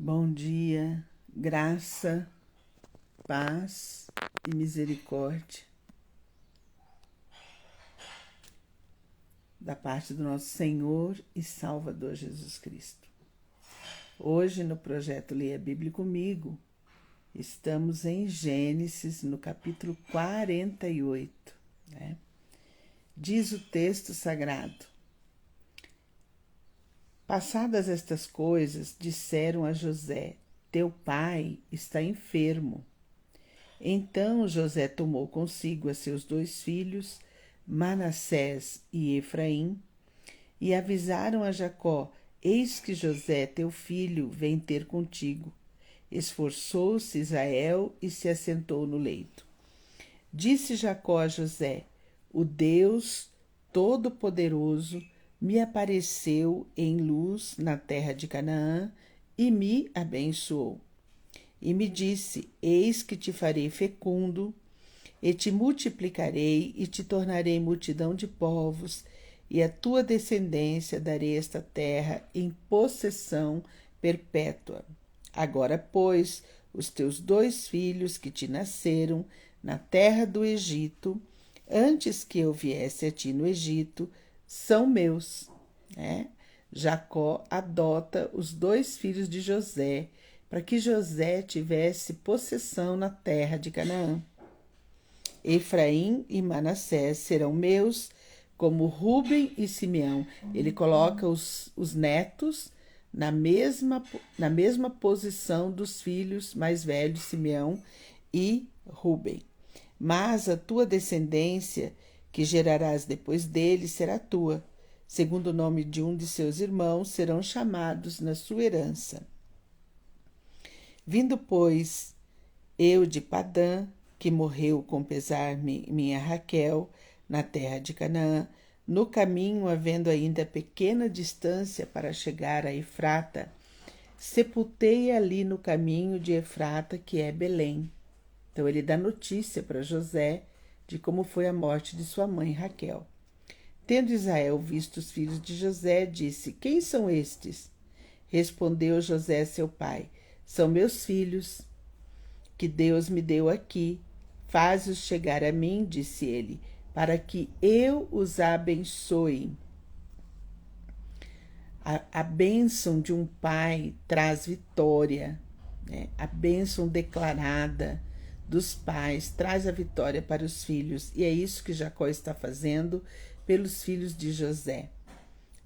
Bom dia, graça, paz e misericórdia da parte do nosso Senhor e Salvador Jesus Cristo. Hoje, no projeto Leia a Bíblia Comigo, estamos em Gênesis, no capítulo 48. Diz o texto sagrado: Passadas estas coisas, disseram a José: Teu pai está enfermo. Então José tomou consigo a seus 2 filhos, Manassés e Efraim, e avisaram a Jacó: Eis que José, teu filho, vem ter contigo. Esforçou-se Israel e se assentou no leito. Disse Jacó a José: O Deus Todo-Poderoso me apareceu em luz na terra de Canaã e me abençoou. E me disse: Eis que te farei fecundo, e te multiplicarei, e te tornarei multidão de povos, e a tua descendência darei esta terra em possessão perpétua. Agora, pois, os teus 2 filhos que te nasceram na terra do Egito, antes que eu viesse a ti no Egito, são meus. Jacó adota os 2 filhos de José, para que José tivesse possessão na terra de Canaã. Efraim e Manassés serão meus, como Rúben e Simeão. Ele coloca os netos na mesma posição dos filhos mais velhos, Simeão e Rúben. Mas a tua descendência, que gerarás depois dele, será tua. Segundo o nome de um de seus irmãos, serão chamados na sua herança. Vindo, pois, eu de Padã, que morreu com pesar minha Raquel, na terra de Canaã, no caminho, havendo ainda pequena distância para chegar a Efrata, sepultei ali no caminho de Efrata, que é Belém. Então ele dá notícia para José de como foi a morte de sua mãe Raquel. Tendo Israel visto os filhos de José, disse: Quem são estes? Respondeu José, seu pai: São meus filhos, que Deus me deu aqui. Faz-os chegar a mim, disse ele, para que eu os abençoe. A bênção de um pai traz vitória, A bênção declarada dos pais traz a vitória para os filhos, e é isso que Jacó está fazendo pelos filhos de José.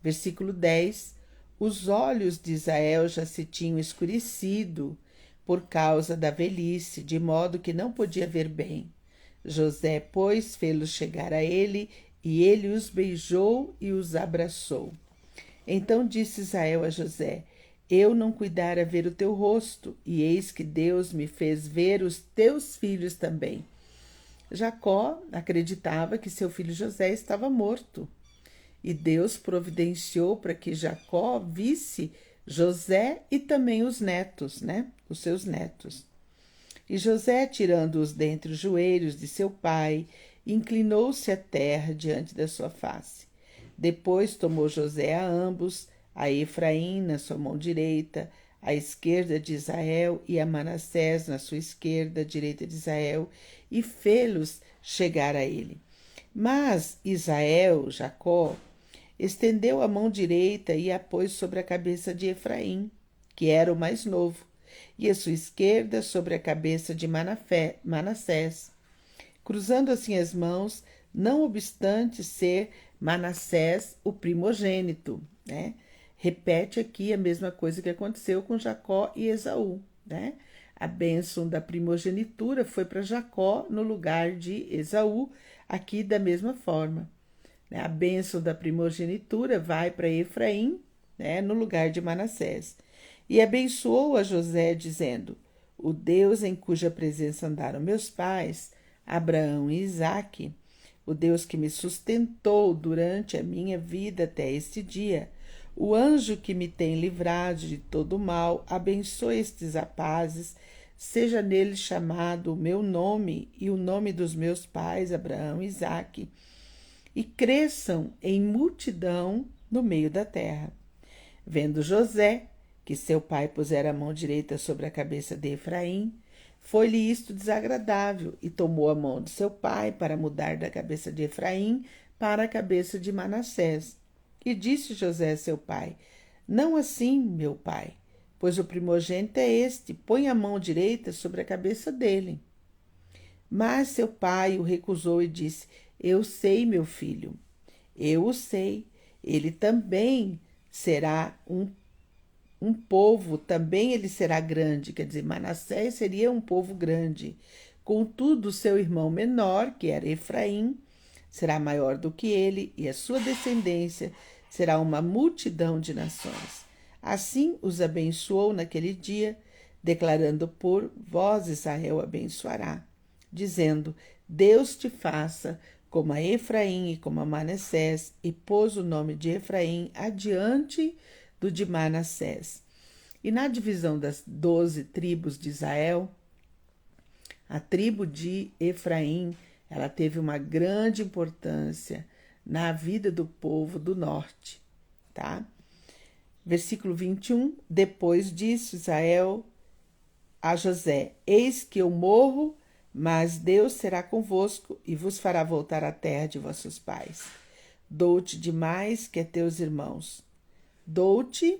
Versículo 10: Os olhos de Israel já se tinham escurecido por causa da velhice, de modo que não podia ver bem. José, pois, fê-los chegar a ele, e ele os beijou e os abraçou. Então disse Israel a José: Eu não cuidara ver o teu rosto, e eis que Deus me fez ver os teus filhos também. Jacó acreditava que seu filho José estava morto, e Deus providenciou para que Jacó visse José e também os netos, os seus netos. E José, tirando-os dentre os joelhos de seu pai, inclinou-se à terra diante da sua face. Depois tomou José a ambos, a Efraim na sua mão direita, à esquerda de Israel, e a Manassés na sua esquerda, à direita de Israel, e fê-los chegar a ele. Mas Israel, Jacó, estendeu a mão direita e a pôs sobre a cabeça de Efraim, que era o mais novo, e a sua esquerda sobre a cabeça de Manassés, cruzando assim as mãos, não obstante ser Manassés o primogênito. Repete aqui a mesma coisa que aconteceu com Jacó e Esaú. A bênção da primogenitura foi para Jacó no lugar de Esaú, aqui da mesma forma. A bênção da primogenitura vai para Efraim, no lugar de Manassés. E abençoou a José, dizendo: O Deus em cuja presença andaram meus pais, Abraão e Isaque, o Deus que me sustentou durante a minha vida até este dia, o anjo que me tem livrado de todo o mal, abençoe estes rapazes, seja neles chamado o meu nome e o nome dos meus pais, Abraão e Isaque, e cresçam em multidão no meio da terra. Vendo José que seu pai pusera a mão direita sobre a cabeça de Efraim, foi-lhe isto desagradável, e tomou a mão de seu pai para mudar da cabeça de Efraim para a cabeça de Manassés. E disse José a seu pai: Não assim, meu pai, pois o primogênito é este, põe a mão direita sobre a cabeça dele. Mas seu pai o recusou e disse: Eu sei, meu filho, eu o sei. Ele também será um povo, também ele será grande. Quer dizer, Manassés seria um povo grande. Contudo, seu irmão menor, que era Efraim, será maior do que ele, e a sua descendência será uma multidão de nações. Assim os abençoou naquele dia, declarando: Por vós Israel abençoará, dizendo: Deus te faça como a Efraim e como a Manassés, e pôs o nome de Efraim adiante do de Manassés. E na divisão das 12 tribos de Israel, a tribo de Efraim, ela teve uma grande importância na vida do povo do norte, tá? Versículo 21, depois disse Israel a José: Eis que eu morro, mas Deus será convosco e vos fará voltar à terra de vossos pais. Dou-te demais que a teus irmãos. Dou-te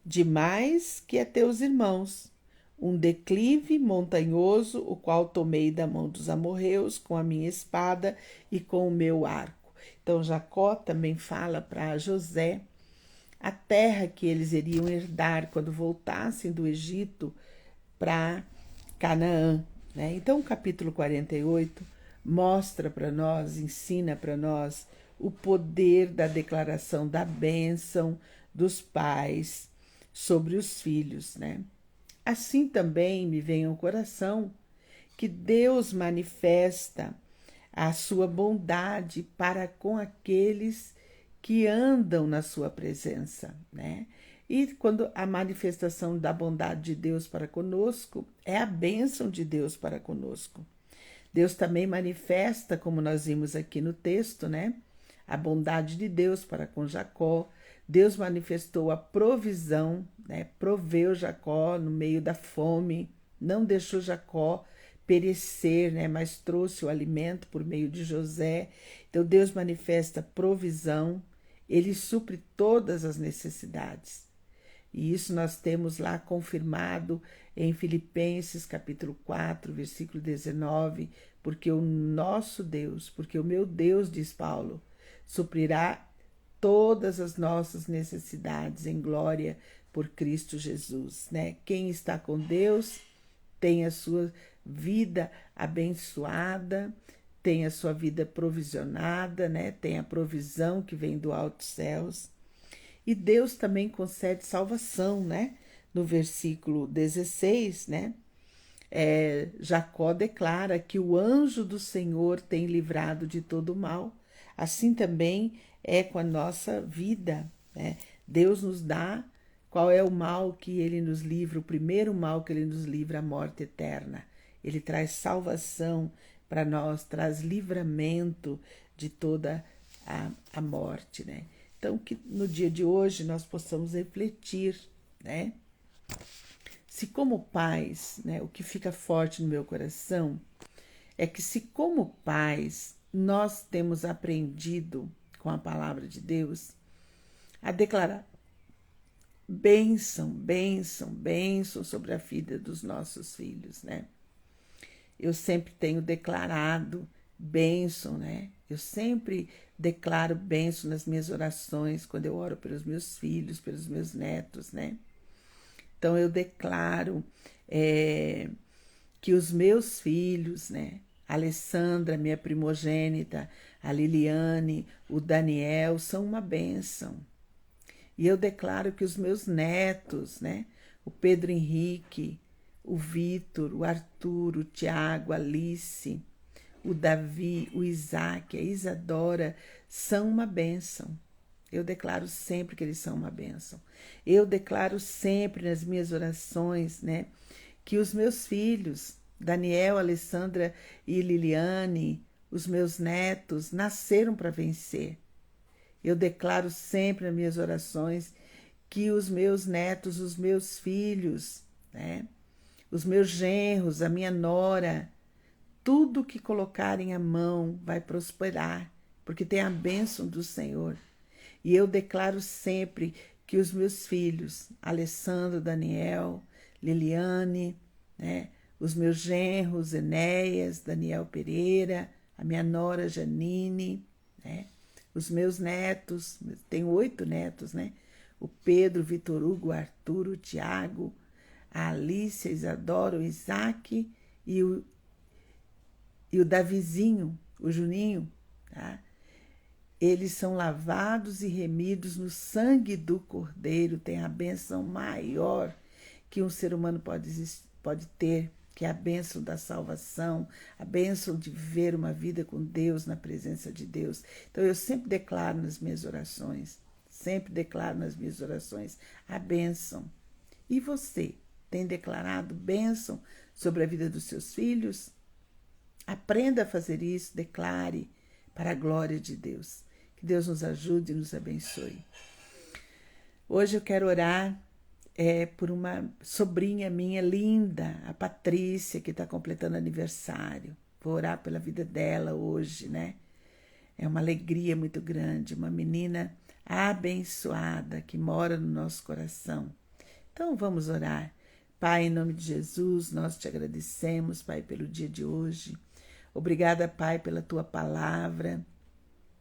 demais que a teus irmãos. Um declive montanhoso, o qual tomei da mão dos amorreus com a minha espada e com o meu arco. Então Jacó também fala para José a terra que eles iriam herdar quando voltassem do Egito para Canaã, né? Então o capítulo 48 mostra para nós, ensina para nós o poder da declaração da bênção dos pais sobre os filhos, né? Assim também me vem ao coração que Deus manifesta a sua bondade para com aqueles que andam na sua presença, né? E quando a manifestação da bondade de Deus para conosco é a bênção de Deus para conosco. Deus também manifesta, como nós vimos aqui no texto, né? A bondade de Deus para com Jacó. Deus manifestou a provisão, né? Proveu Jacó no meio da fome, não deixou Jacó perecer, né? Mas trouxe o alimento por meio de José. Então Deus manifesta provisão, ele supre todas as necessidades. E isso nós temos lá confirmado em Filipenses capítulo 4, versículo 19, porque o nosso Deus, porque o meu Deus, diz Paulo, suprirá todas as nossas necessidades em glória por Cristo Jesus, né? Quem está com Deus tem a sua vida abençoada, tem a sua vida provisionada, né? Tem a provisão que vem do alto céus. E Deus também concede salvação, né? No versículo 16, né? Jacó declara que o anjo do Senhor tem livrado de todo mal. Assim também é com a nossa vida, né? Deus nos dá qual é o mal que ele nos livra, o primeiro mal que ele nos livra, a morte eterna. Ele traz salvação para nós, traz livramento de toda a morte, né? Então, que no dia de hoje nós possamos refletir, né? Se como pais, né, o que fica forte no meu coração é que se como pais nós temos aprendido com a palavra de Deus a declarar bênção, bênção, bênção sobre a vida dos nossos filhos, né? Eu sempre tenho declarado bênção, né? Eu sempre declaro bênção nas minhas orações, quando eu oro pelos meus filhos, pelos meus netos, né? Então eu declaro que os meus filhos, né? A Alessandra, minha primogênita, a Liliane, o Daniel, são uma bênção. E eu declaro que os meus netos, né? O Pedro Henrique, o Vitor, o Arthur, o Tiago, a Alice, o Davi, o Isaac, a Isadora, são uma bênção. Eu declaro sempre que eles são uma bênção. Eu declaro sempre nas minhas orações, né, que os meus filhos, Daniel, Alessandra e Liliane, os meus netos, nasceram para vencer. Eu declaro sempre nas minhas orações que os meus netos, os meus filhos, né? Os meus genros, a minha nora, tudo que colocarem a mão vai prosperar, porque tem a bênção do Senhor. E eu declaro sempre que os meus filhos, Alessandro, Daniel, Liliane, né? Os meus genros, Enéas, Daniel Pereira, a minha nora Janine, né? Os meus netos, tenho 8 netos, né? O Pedro, o Vitor Hugo, o Arthur, o Tiago, a Alicia, Isadora, o Isaac e o Davizinho, o Juninho, tá? Eles são lavados e remidos no sangue do Cordeiro. Tem a bênção maior que um ser humano pode ter, que é a bênção da salvação, a bênção de viver uma vida com Deus, na presença de Deus. Então eu sempre declaro nas minhas orações, a bênção. E você tem declarado bênção sobre a vida dos seus filhos? Aprenda a fazer isso, declare para a glória de Deus. Que Deus nos ajude e nos abençoe. Hoje eu quero orar por uma sobrinha minha linda, a Patrícia, que está completando aniversário. Vou orar pela vida dela hoje, né? É uma alegria muito grande, uma menina abençoada que mora no nosso coração. Então vamos orar. Pai, em nome de Jesus, nós te agradecemos, Pai, pelo dia de hoje. Obrigada, Pai, pela tua palavra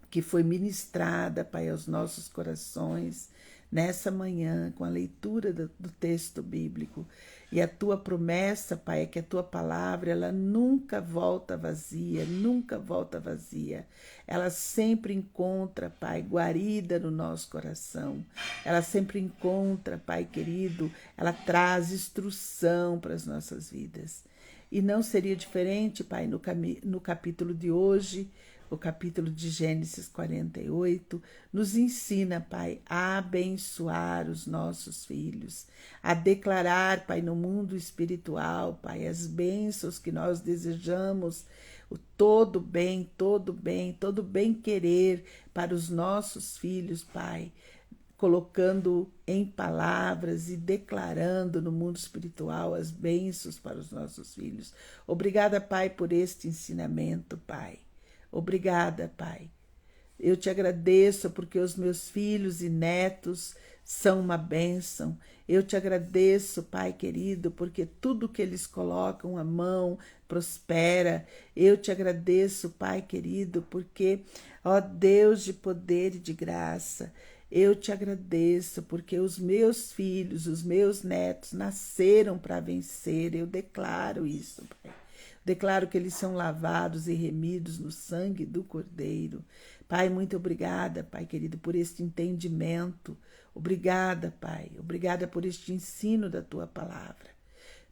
que foi ministrada, Pai, aos nossos corações nessa manhã com a leitura do texto bíblico. E a tua promessa, Pai, é que a tua palavra, ela nunca volta vazia, nunca volta vazia. Ela sempre encontra, Pai, guarida no nosso coração. Ela sempre encontra, Pai querido, ela traz instrução para as nossas vidas. E não seria diferente, Pai, no capítulo de hoje, o capítulo de Gênesis 48, nos ensina, Pai, a abençoar os nossos filhos, a declarar, Pai, no mundo espiritual, Pai, as bênçãos que nós desejamos, o todo bem querer para os nossos filhos, Pai, colocando em palavras e declarando no mundo espiritual as bênçãos para os nossos filhos. Obrigada, Pai, por este ensinamento, Pai. Obrigada, Pai. Eu te agradeço porque os meus filhos e netos são uma bênção. Eu te agradeço, Pai querido, porque tudo que eles colocam a mão prospera. Eu te agradeço, Pai querido, porque, ó Deus de poder e de graça, eu te agradeço porque os meus filhos, os meus netos nasceram para vencer. Eu declaro isso, Pai. Declaro que eles são lavados e remidos no sangue do Cordeiro. Pai, muito obrigada, Pai querido, por este entendimento. Obrigada, Pai. Obrigada por este ensino da Tua palavra.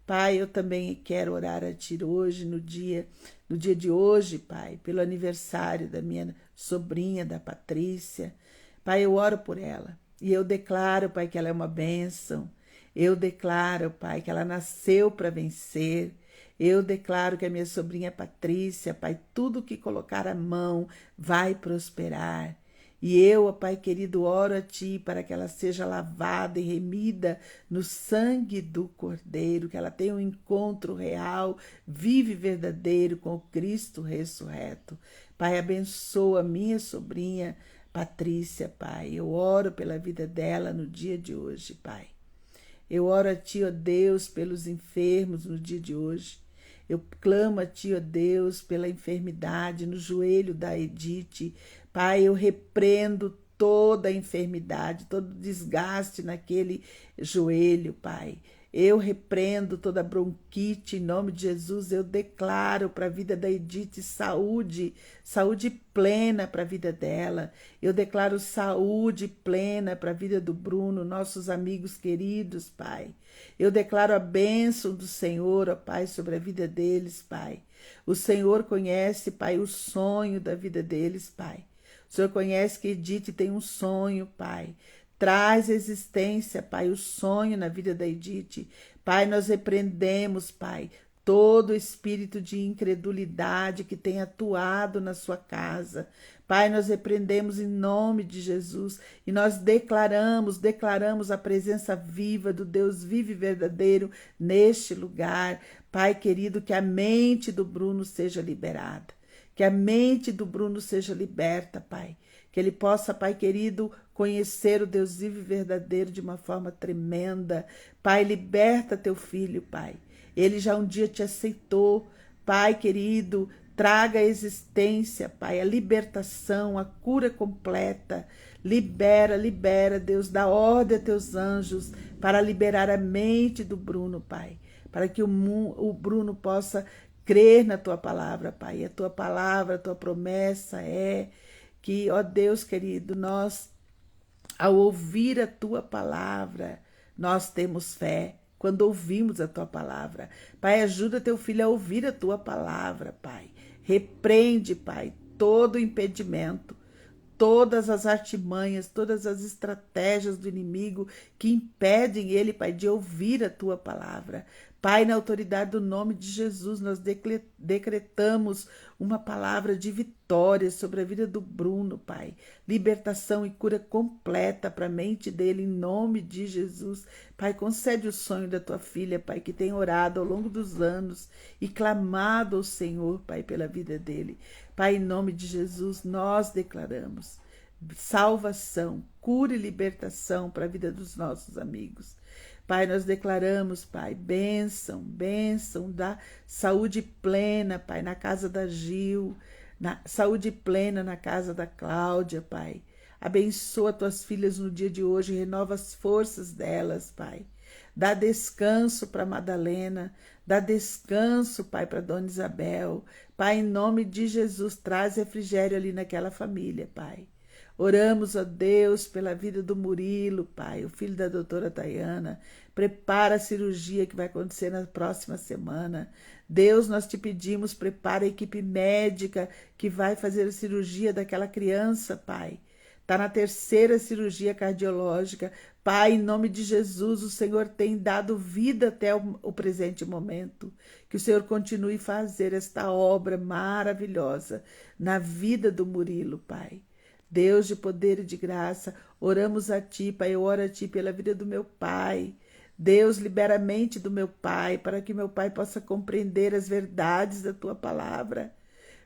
Pai, eu também quero orar a Ti hoje, no dia de hoje, Pai, pelo aniversário da minha sobrinha, da Patrícia. Pai, eu oro por ela e eu declaro, Pai, que ela é uma bênção. Eu declaro, Pai, que ela nasceu para vencer. Eu declaro que a minha sobrinha Patrícia, Pai, tudo que colocar a mão vai prosperar. E eu, Pai querido, oro a Ti para que ela seja lavada e remida no sangue do Cordeiro, que ela tenha um encontro real, vivo e verdadeiro com o Cristo ressurreto. Pai, abençoa minha sobrinha Patrícia, Pai. Eu oro pela vida dela no dia de hoje, Pai. Eu oro a Ti, ó Deus, pelos enfermos no dia de hoje. Eu clamo a Ti, ó Deus, pela enfermidade no joelho da Edith. Pai, eu repreendo toda a enfermidade, todo desgaste naquele joelho, Pai. Eu repreendo toda bronquite, em nome de Jesus. Eu declaro para a vida da Edith saúde plena para a vida dela. Eu declaro saúde plena para a vida do Bruno, nossos amigos queridos, Pai. Eu declaro a bênção do Senhor, ó Pai, sobre a vida deles, Pai. O Senhor conhece, Pai, o sonho da vida deles, Pai. O Senhor conhece que Edith tem um sonho, Pai. Traz existência, Pai, o sonho na vida da Edith. Pai, nós repreendemos, Pai, todo espírito de incredulidade que tem atuado na sua casa. Pai, nós repreendemos em nome de Jesus e nós declaramos a presença viva do Deus vivo e verdadeiro neste lugar. Pai querido, que a mente do Bruno seja liberada, que a mente do Bruno seja liberta, Pai. Que ele possa, Pai querido, conhecer o Deus vivo e verdadeiro de uma forma tremenda. Pai, liberta teu filho, Pai. Ele já um dia te aceitou. Pai querido, traga a existência, Pai, a libertação, a cura completa. Libera, Deus, dá ordem a teus anjos para liberar a mente do Bruno, Pai. Para que o Bruno possa crer na tua palavra, Pai. A tua palavra, a tua promessa é que, ó Deus querido, nós, ao ouvir a tua palavra, nós temos fé. Quando ouvimos a tua palavra, Pai, ajuda teu filho a ouvir a tua palavra, Pai. Repreende, Pai, todo o impedimento, todas as artimanhas, todas as estratégias do inimigo que impedem ele, Pai, de ouvir a tua palavra. Pai, na autoridade do nome de Jesus, nós decretamos uma palavra de vitória sobre a vida do Bruno, Pai. Libertação e cura completa para a mente dele, em nome de Jesus. Pai, concede o sonho da tua filha, Pai, que tem orado ao longo dos anos e clamado ao Senhor, Pai, pela vida dele. Pai, em nome de Jesus, nós declaramos salvação, cura e libertação para a vida dos nossos amigos. Pai, nós declaramos, Pai, bênção da saúde plena, Pai, na casa da Gil, saúde plena na casa da Cláudia, Pai. Abençoa tuas filhas no dia de hoje, renova as forças delas, Pai. Dá descanso para Madalena, dá descanso, Pai, para Dona Isabel. Pai, em nome de Jesus, traz refrigério ali naquela família, Pai. Oramos, ó Deus, pela vida do Murilo, Pai, o filho da doutora Tayana. Prepara a cirurgia que vai acontecer na próxima semana. Deus, nós te pedimos, prepara a equipe médica que vai fazer a cirurgia daquela criança, Pai. Está na 3ª cirurgia cardiológica. Pai, em nome de Jesus, o Senhor tem dado vida até o presente momento. Que o Senhor continue a fazer esta obra maravilhosa na vida do Murilo, Pai. Deus de poder e de graça, oramos a Ti, Pai, eu oro a Ti pela vida do meu pai. Deus, libera a mente do meu pai, para que meu pai possa compreender as verdades da Tua palavra.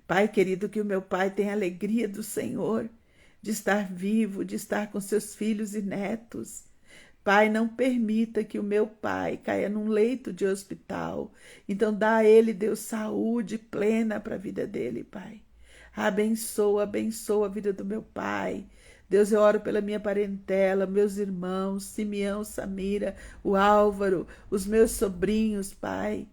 Pai querido, que o meu pai tenha alegria do Senhor, de estar vivo, de estar com seus filhos e netos. Pai, não permita que o meu pai caia num leito de hospital. Então dá a ele, Deus, saúde plena para a vida dele, Pai. Abençoa a vida do meu pai. Deus, eu oro pela minha parentela, meus irmãos, Simeão, Samira, o Álvaro, os meus sobrinhos, Pai.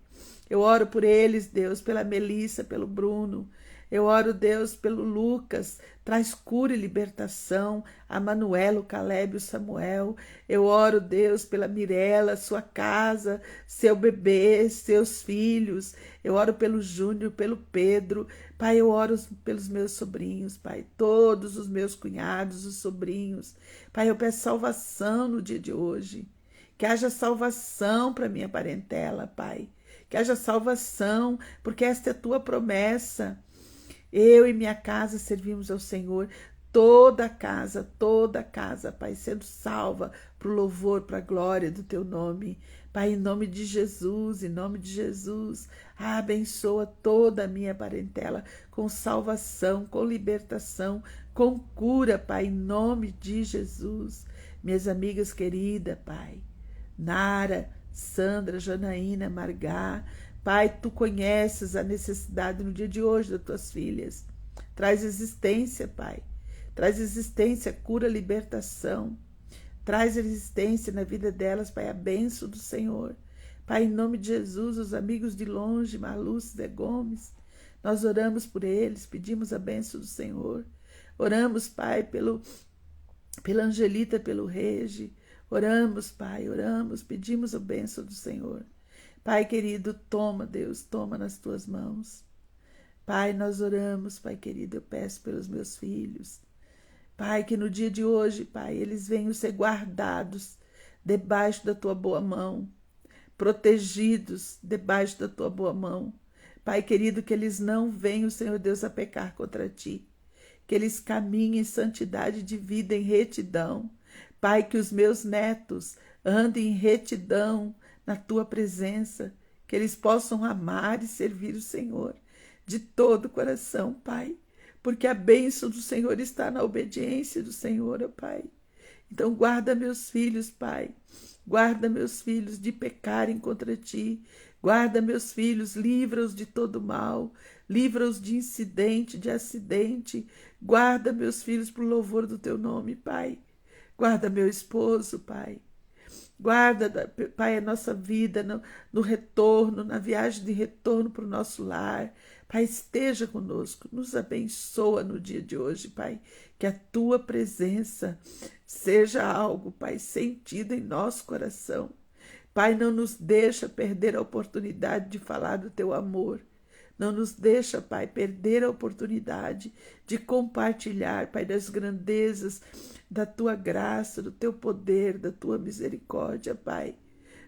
Eu oro por eles, Deus, pela Melissa, pelo Bruno. Eu oro, Deus, pelo Lucas, traz cura e libertação, a Manuela, o Caleb, o Samuel. Eu oro, Deus, pela Mirella, sua casa, seu bebê, seus filhos. Eu oro pelo Júnior, pelo Pedro. Pai, eu oro pelos meus sobrinhos, Pai, todos os meus cunhados, os sobrinhos. Pai, eu peço salvação no dia de hoje. Que haja salvação para minha parentela, Pai. Que haja salvação, porque esta é a Tua promessa. Eu e minha casa servimos ao Senhor, toda a casa, Pai, sendo salva para o louvor, para a glória do Teu nome. Pai, em nome de Jesus, abençoa toda a minha parentela com salvação, com libertação, com cura, Pai, em nome de Jesus. Minhas amigas queridas, Pai, Nara, Sandra, Janaína, Margá, Pai, Tu conheces a necessidade no dia de hoje das Tuas filhas. Traz existência, Pai. Traz existência, cura, libertação. Traz existência na vida delas, Pai, a bênção do Senhor. Pai, em nome de Jesus, os amigos de longe, Marlúcia, Zé Gomes, nós oramos por eles, pedimos a bênção do Senhor. Oramos, Pai, pela Angelita, pelo Regi. Oramos, Pai, pedimos a bênção do Senhor. Pai querido, toma, Deus, toma nas Tuas mãos. Pai, nós oramos, Pai querido, eu peço pelos meus filhos. Pai, que no dia de hoje, Pai, eles venham ser guardados debaixo da Tua boa mão. protegidos debaixo da tua boa mão. Pai querido, que eles não venham, Senhor Deus, a pecar contra ti. Que eles caminhem em santidade de vida, em retidão. Pai, que os meus netos andem em retidão na tua presença. Que eles possam amar e servir o Senhor de todo o coração, Pai. Porque a bênção do Senhor está na obediência do Senhor, ó Pai. Então guarda meus filhos, Pai. Guarda meus filhos de pecarem contra ti. Guarda meus filhos, livra-os de todo mal. Livra-os de incidente, de acidente. Guarda meus filhos para o louvor do teu nome, Pai. Guarda meu esposo, Pai. Guarda, Pai, a nossa vida no retorno, na viagem de retorno para o nosso lar. Pai, esteja conosco, nos abençoa no dia de hoje, Pai. Que a tua presença seja algo, Pai, sentido em nosso coração. Pai, não nos deixa perder a oportunidade de falar do teu amor. Não nos deixa, Pai, perder a oportunidade de compartilhar, Pai, das grandezas da tua graça, do teu poder, da tua misericórdia, Pai.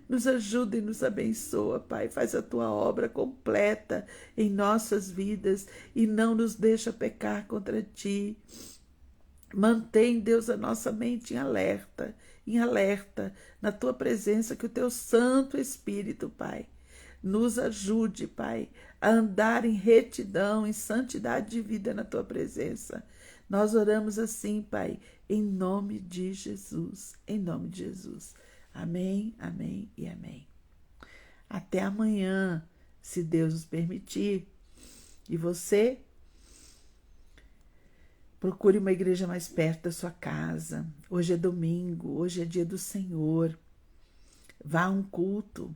Nos ajuda e nos abençoa, Pai. Faz a tua obra completa em nossas vidas e não nos deixa pecar contra ti. Mantém, Deus, a nossa mente em alerta, na tua presença, que o teu Santo Espírito, Pai, nos ajude, Pai, a andar em retidão, em santidade de vida na tua presença. Nós oramos assim, Pai, em nome de Jesus, em nome de Jesus. Amém, amém e amém. Até amanhã, se Deus nos permitir. E você, procure uma igreja mais perto da sua casa. Hoje é domingo, hoje é dia do Senhor. Vá a um culto.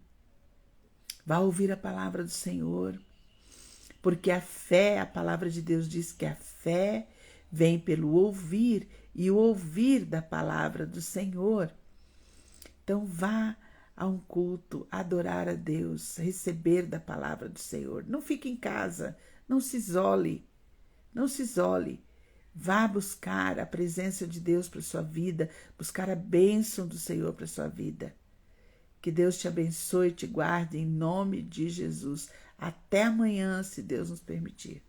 Vá ouvir a palavra do Senhor. Porque a fé, a palavra de Deus diz que a fé vem pelo ouvir e o ouvir da palavra do Senhor. Então vá a um culto, adorar a Deus, receber da palavra do Senhor. Não fique em casa, não se isole, não se isole. Vá buscar a presença de Deus para a sua vida, buscar a bênção do Senhor para a sua vida. Que Deus te abençoe e te guarde em nome de Jesus. Até amanhã, se Deus nos permitir.